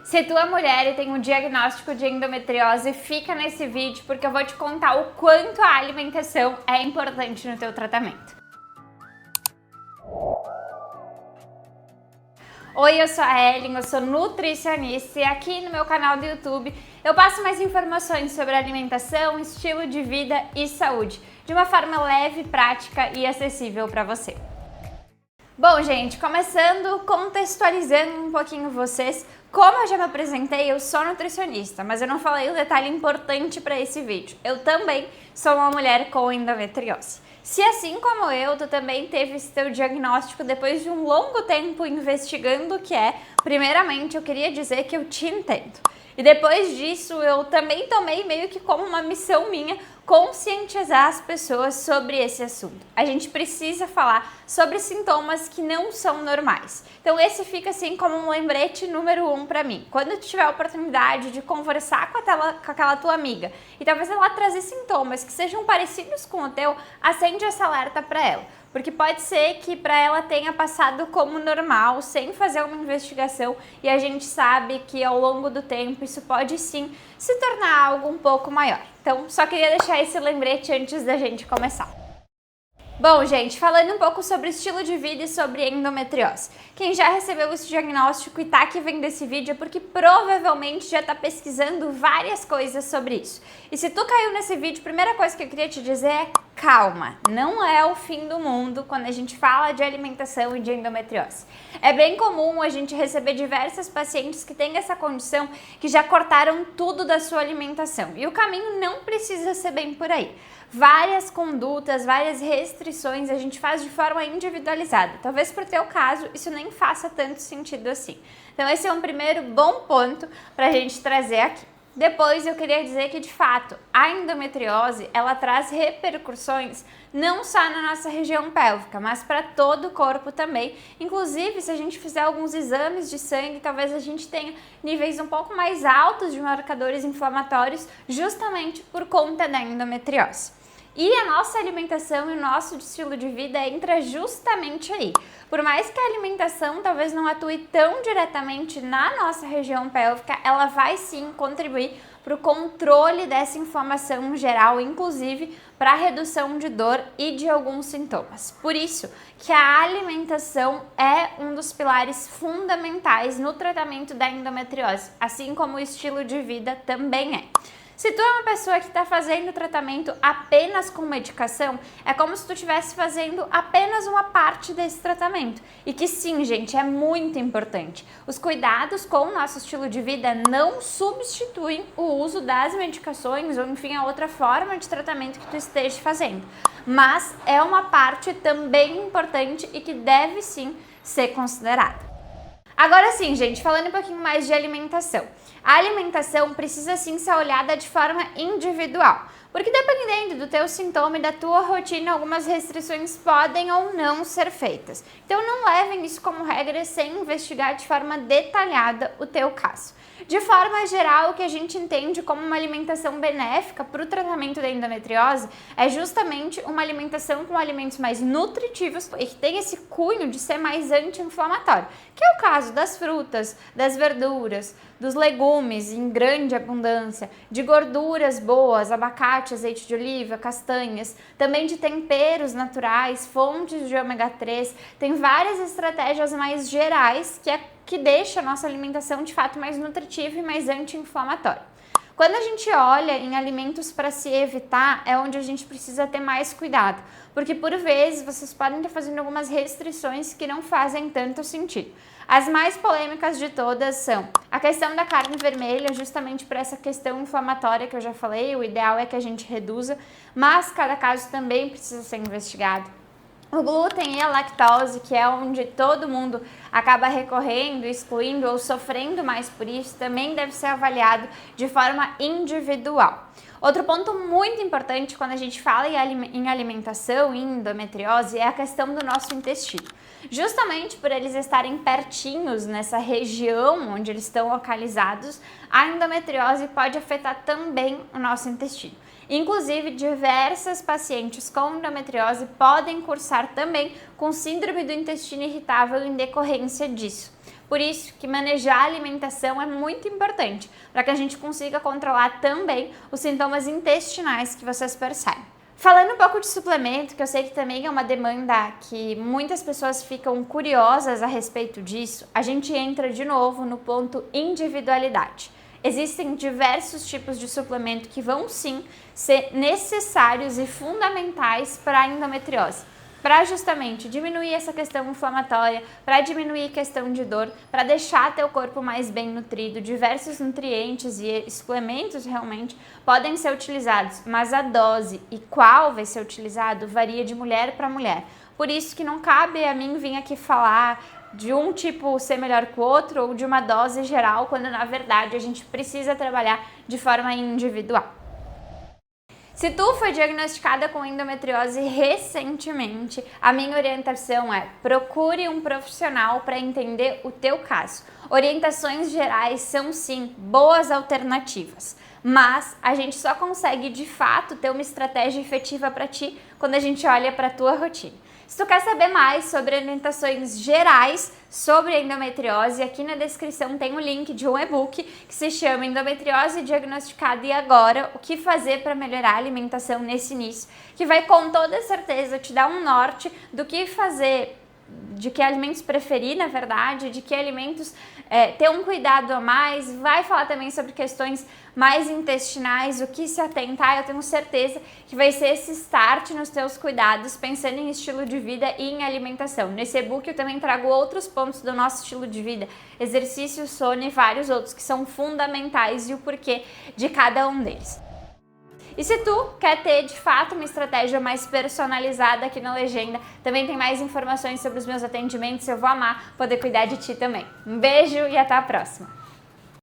Se tu é mulher e tem um diagnóstico de endometriose, fica nesse vídeo porque eu vou te contar o quanto a alimentação é importante no teu tratamento. Oi, eu sou a Ellen, eu sou nutricionista e aqui no meu canal do YouTube eu passo mais informações sobre alimentação, estilo de vida e saúde, de uma forma leve, prática e acessível para você. Bom, gente, começando, contextualizando um pouquinho vocês, como eu já me apresentei, eu sou nutricionista, mas eu não falei um detalhe importante para esse vídeo. Eu também sou uma mulher com endometriose. Se assim como eu, tu também teve esse teu diagnóstico depois de um longo tempo investigando o que é, primeiramente eu queria dizer que eu te entendo. E depois disso, eu também tomei meio que como uma missão minha conscientizar as pessoas sobre esse assunto. A gente precisa falar sobre sintomas que não são normais. Então esse fica assim como um lembrete número 1 para mim. Quando tu tiver a oportunidade de conversar com aquela tua amiga e talvez ela trazer sintomas que sejam parecidos com o teu, acende esse alerta para ela. Porque pode ser que para ela tenha passado como normal, sem fazer uma investigação, e a gente sabe que ao longo do tempo isso pode sim se tornar algo um pouco maior. Então, só queria deixar esse lembrete antes da gente começar. Bom, gente, falando um pouco sobre estilo de vida e sobre endometriose. Quem já recebeu esse diagnóstico e tá aqui vendo esse vídeo é porque provavelmente já tá pesquisando várias coisas sobre isso. E se tu caiu nesse vídeo, a primeira coisa que eu queria te dizer é calma, não é o fim do mundo quando a gente fala de alimentação e de endometriose. É bem comum a gente receber diversas pacientes que têm essa condição, que já cortaram tudo da sua alimentação. E o caminho não precisa ser bem por aí. Várias condutas, várias restrições a gente faz de forma individualizada. Talvez para o teu caso isso nem faça tanto sentido assim. Então esse é um primeiro bom ponto para a gente trazer aqui. Depois eu queria dizer que de fato a endometriose ela traz repercussões não só na nossa região pélvica, mas para todo o corpo também. Inclusive se a gente fizer alguns exames de sangue, talvez a gente tenha níveis um pouco mais altos de marcadores inflamatórios justamente por conta da endometriose. E a nossa alimentação e o nosso estilo de vida entra justamente aí. Por mais que a alimentação talvez não atue tão diretamente na nossa região pélvica, ela vai sim contribuir para o controle dessa inflamação geral, inclusive para a redução de dor e de alguns sintomas. Por isso que a alimentação é um dos pilares fundamentais no tratamento da endometriose, assim como o estilo de vida também é. Se tu é uma pessoa que está fazendo tratamento apenas com medicação, é como se tu estivesse fazendo apenas uma parte desse tratamento. E que sim, gente, é muito importante. Os cuidados com o nosso estilo de vida não substituem o uso das medicações ou, enfim, a outra forma de tratamento que tu esteja fazendo. Mas é uma parte também importante e que deve sim ser considerada. Agora sim, gente, falando um pouquinho mais de alimentação. A alimentação precisa sim ser olhada de forma individual, porque dependendo do teu sintoma e da tua rotina, algumas restrições podem ou não ser feitas. Então não levem isso como regra sem investigar de forma detalhada o teu caso. De forma geral, o que a gente entende como uma alimentação benéfica para o tratamento da endometriose é justamente uma alimentação com alimentos mais nutritivos e que tem esse cunho de ser mais anti-inflamatório, que é o caso das frutas, das verduras, dos legumes em grande abundância, de gorduras boas, abacate, azeite de oliva, castanhas, também de temperos naturais, fontes de ômega 3, tem várias estratégias mais gerais que deixa a nossa alimentação de fato mais nutritiva e mais anti-inflamatória. Quando a gente olha em alimentos para se evitar, é onde a gente precisa ter mais cuidado, porque por vezes vocês podem estar fazendo algumas restrições que não fazem tanto sentido. As mais polêmicas de todas são a questão da carne vermelha, justamente por essa questão inflamatória que eu já falei, o ideal é que a gente reduza, mas cada caso também precisa ser investigado. O glúten e a lactose, que é onde todo mundo acaba recorrendo, excluindo ou sofrendo mais por isso, também deve ser avaliado de forma individual. Outro ponto muito importante quando a gente fala em alimentação e endometriose é a questão do nosso intestino. Justamente por eles estarem pertinhos nessa região onde eles estão localizados, a endometriose pode afetar também o nosso intestino. Inclusive, diversas pacientes com endometriose podem cursar também com síndrome do intestino irritável em decorrência disso. Por isso que manejar a alimentação é muito importante, para que a gente consiga controlar também os sintomas intestinais que vocês percebem. Falando um pouco de suplemento, que eu sei que também é uma demanda que muitas pessoas ficam curiosas a respeito disso, a gente entra de novo no ponto individualidade. Existem diversos tipos de suplemento que vão sim ser necessários e fundamentais para a endometriose, para justamente diminuir essa questão inflamatória, para diminuir a questão de dor, para deixar teu corpo mais bem nutrido. Diversos nutrientes e suplementos realmente podem ser utilizados, mas a dose e qual vai ser utilizado varia de mulher para mulher. Por isso que não cabe a mim vir aqui falar de um tipo ser melhor que o outro ou de uma dose geral, quando na verdade a gente precisa trabalhar de forma individual. Se tu foi diagnosticada com endometriose recentemente, a minha orientação é: procure um profissional para entender o teu caso. Orientações gerais são sim boas alternativas, mas a gente só consegue de fato ter uma estratégia efetiva para ti quando a gente olha para a tua rotina. Se tu quer saber mais sobre orientações gerais sobre a endometriose, aqui na descrição tem o link de um e-book que se chama Endometriose Diagnosticada e Agora, o que fazer para melhorar a alimentação nesse início, que vai com toda certeza te dar um norte do que fazer, de que alimentos preferir, na verdade, de que alimentos ter um cuidado a mais. Vai falar também sobre questões mais intestinais, o que se atentar. Eu tenho certeza que vai ser esse start nos teus cuidados, pensando em estilo de vida e em alimentação. Nesse e-book eu também trago outros pontos do nosso estilo de vida, exercício, sono e vários outros que são fundamentais e o porquê de cada um deles. E se tu quer ter de fato uma estratégia mais personalizada, aqui na legenda também tem mais informações sobre os meus atendimentos. Eu vou amar poder cuidar de ti também. Um beijo e até a próxima!